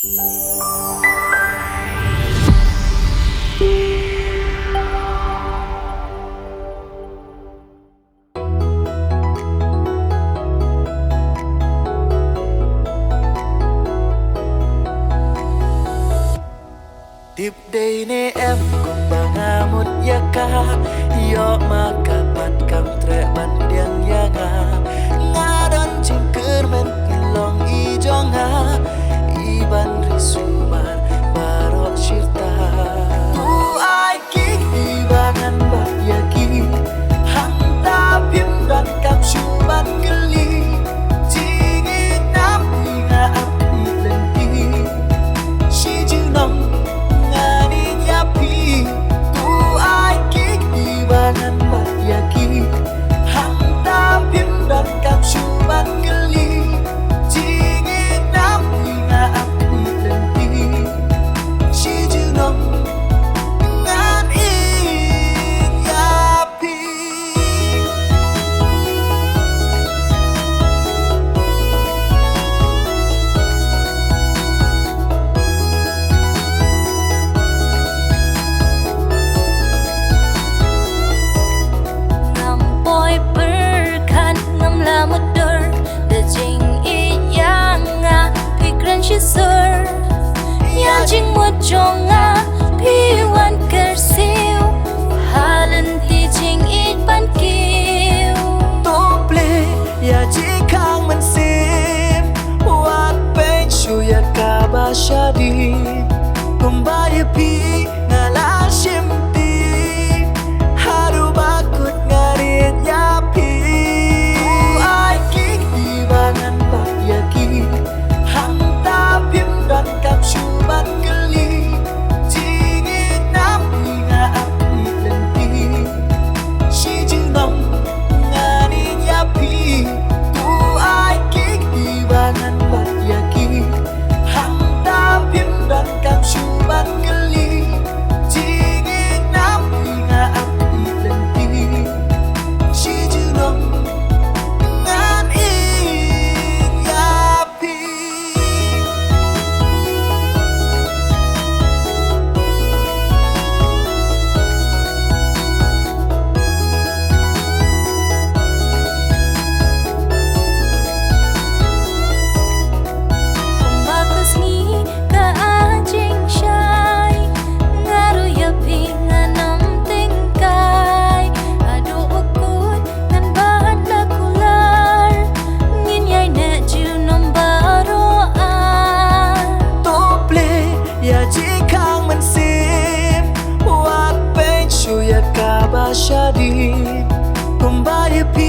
Tiếp đây nè em cùng bà nga một ya ka yo makapat kam tre ban diang ya nga dan cingker men long I jonga iban risuman barok shirta tu ai kik ibangan bat ya ki hang ta pim dan kam shuban geli jingi nam nga api lenti shi ju nong Jing mo jonga piwan kersiu halan ti jing it ban kiu tople ya jikang mensim wat pen shu ya kaba shadi kumbaya pi ngala shimti haru bakut ngarit ya pi ai kik dibangan bak ya ki hang ta pim dan kam shu ban geli jingi nam nga api lenti shi ju nong ngani nyapi tu ai kik dibangan bat yaki hang ta pim dan kam shu ban geli jingi nam nga api lenti shi ju nong ngani nyapi. Shadi kumbaya pi